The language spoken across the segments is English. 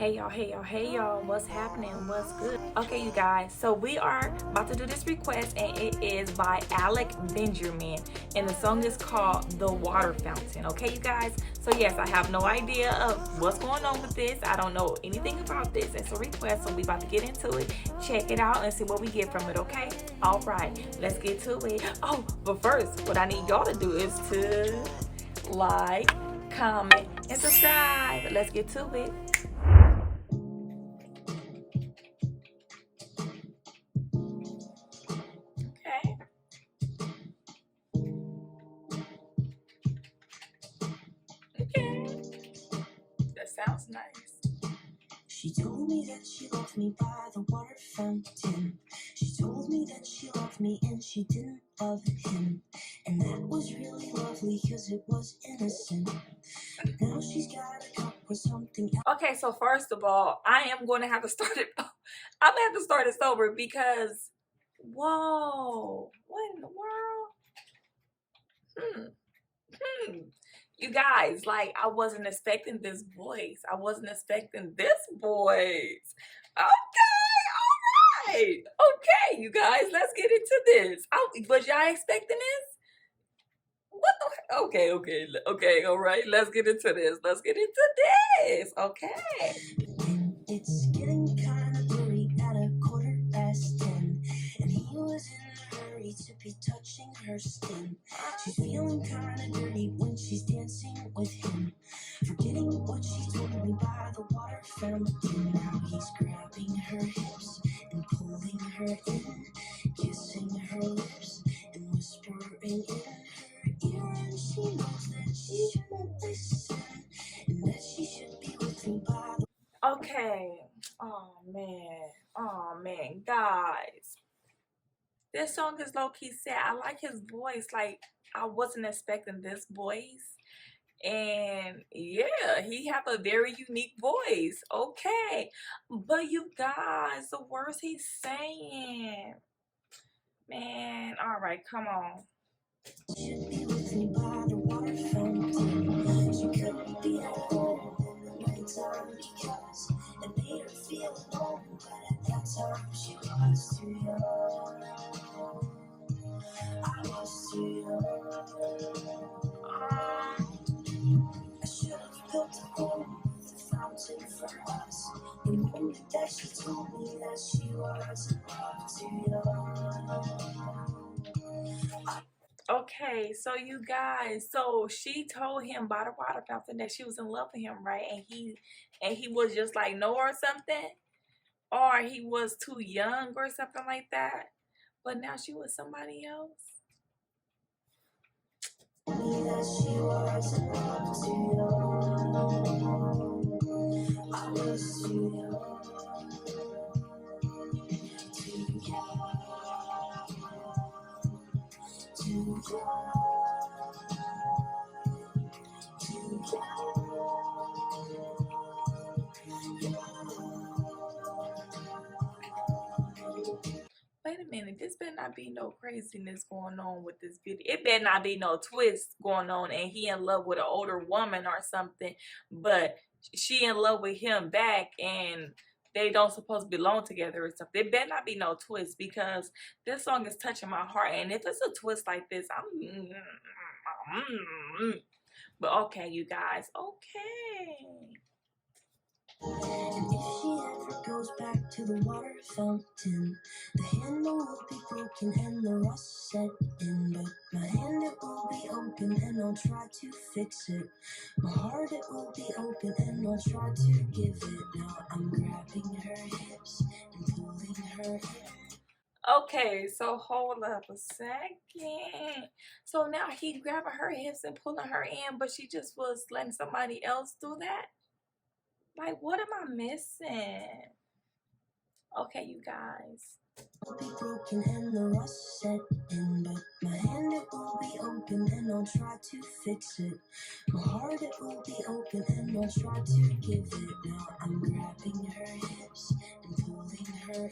Hey y'all, what's happening? What's good? Okay, you guys, so we are about to do this request, and it is by Alec Benjamin, and the song is called The Water Fountain. Okay, you guys, so yes, I have no idea of what's going on with this. I don't know anything about this. It's a request, so we about to get into it, check it out, and see what we get from it. Okay, all right, let's get to it. Oh, but first, what I need y'all to do is to like, comment, and subscribe. Let's get to it. Okay. Okay. That sounds nice. She told me that she loved me by the water fountain. She told me that she loved me and she didn't love him. And that was really lovely because it was innocent. Now she's got a cup with something else. Okay, so first of all, I am going to have to start it. I'm going to have to start this over because, whoa, what in the world? You guys, like, I wasn't expecting this voice. I wasn't expecting this voice. Okay, all right. Okay, you guys, let's get into this. Was y'all expecting this? What the? Okay, all right. Let's get into this. Okay. It's getting kind of blurry at 10:15, and he was in a hurry to be touching her skin. She's feeling kind of dirty when she's dancing with him, forgetting what she told me by the water fountain. Now he's grabbing her hips and pulling her in, kissing her lips and whispering in her ear, and she knows that she shouldn't listen and that she should be with me by the Okay. Oh man, guys. This song is low-key sad. I like his voice. Like, I wasn't expecting this voice. And yeah, he have a very unique voice. Okay. But you guys, the words he's saying. Man, all right, come on. should be with me by the water fountain. She couldn't be at home in the nighttime because it made her feel alone. But at that time she was too young. I was too young. I should have built a home with a fountain for us. The moment that she told me that she was in love, too young. Okay, so you guys, so she told him by the water fountain that she was in love with him, right? And he was just like no or something, or he was too young or something like that. But now she was somebody else. That she was in love, too young. I was too young. Too young. Too young. Too Wait a minute, this better not be no craziness going on with this video. It better not be no twist going on and he in love with an older woman or something, but she in love with him back and they don't supposed to belong together or something. It better not be no twist because this song is touching my heart, and if it's a twist like this, but okay, you guys, okay. And if she ever goes back to the water fountain, the handle will be broken and the rust set in. But my hand, it will be open and I'll try to fix it. My heart, it will be open and I'll try to give it. Now I'm grabbing her hips and pulling her in. Okay, so hold up a second. So now he grabbing her hips and pulling her in, but she just was letting somebody else do that? Like, what am I missing? Okay, you guys. Will be broken and the rust set in, but my hand, it will be open and I'll try to fix it. My heart, it will be open and I'll try to give it. Now I'm grabbing her hips and pulling her in,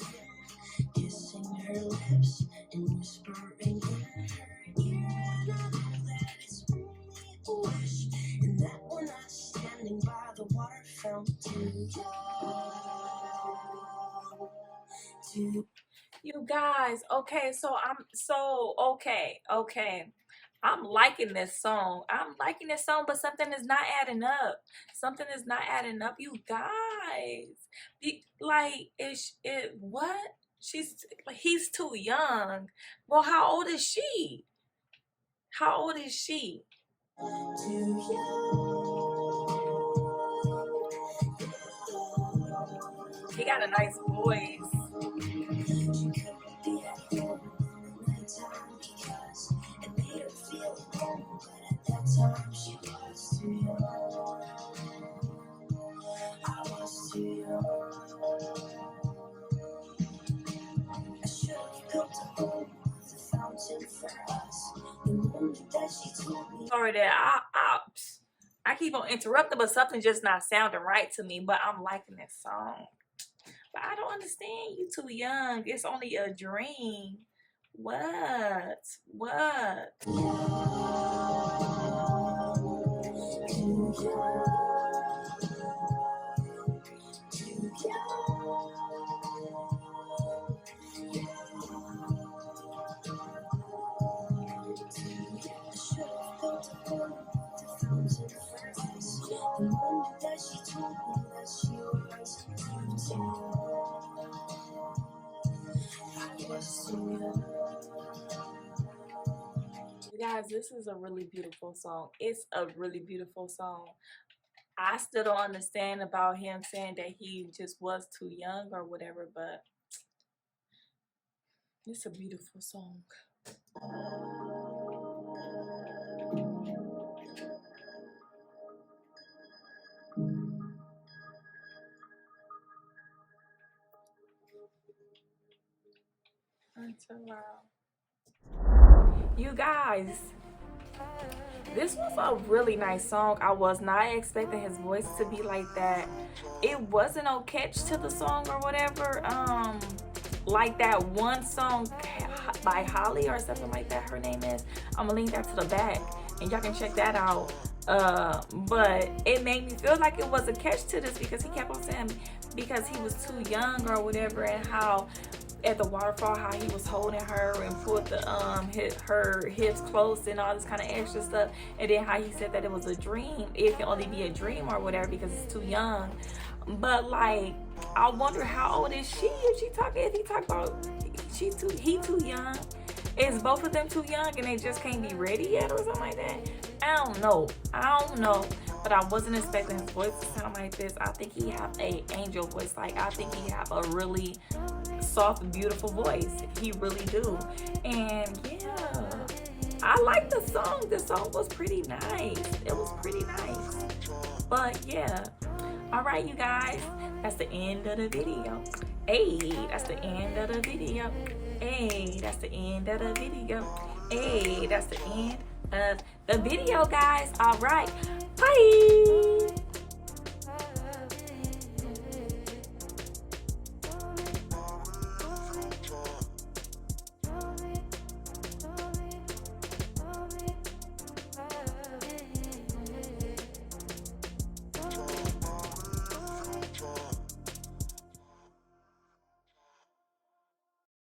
kissing her lips and whispering in her ear. And I know that it's only a wish, and that we're not standing by the water fountain. You guys, okay, so okay. I'm liking this song. I'm liking this song, but something is not adding up. Something is not adding up, you guys. Like, it what? He's too young. Well, how old is she? How old is she? He got a nice voice. Sorry that I keep on interrupting, but something just not sounding right to me. But I'm liking this song. But I don't understand. You too young. It's only a dream. What? What? You guys, this is a really beautiful song. It's a really beautiful song. I still don't understand about him saying that he just was too young or whatever, but it's a beautiful song. You guys, this was a really nice song. I was not expecting his voice to be like that. It wasn't no catch to the song or whatever. Like that one song by Holly or something like that, her name is. I'm gonna link that to the back and y'all can check that out. But it made me feel like it was a catch to this because he kept on saying because he was too young or whatever, and how at the waterfall how he was holding her and put the her hips close and all this kind of extra stuff, and then how he said that it was a dream, it can only be a dream or whatever because it's too young. But like, I wonder how old is she if he talk about he too young. Is both of them too young and they just can't be ready yet or something like that? I don't know, but I wasn't expecting his voice to sound like this. I think he have a angel voice. Like, I think he have a really soft, beautiful voice. He really do. And yeah, I like the song. The song was pretty nice. It was pretty nice. But yeah, all right, you guys, that's the end of the video. Hey, that's the end of the video. Hey, that's the end of the video. Hey, that's the end of the video, guys. All right, bye.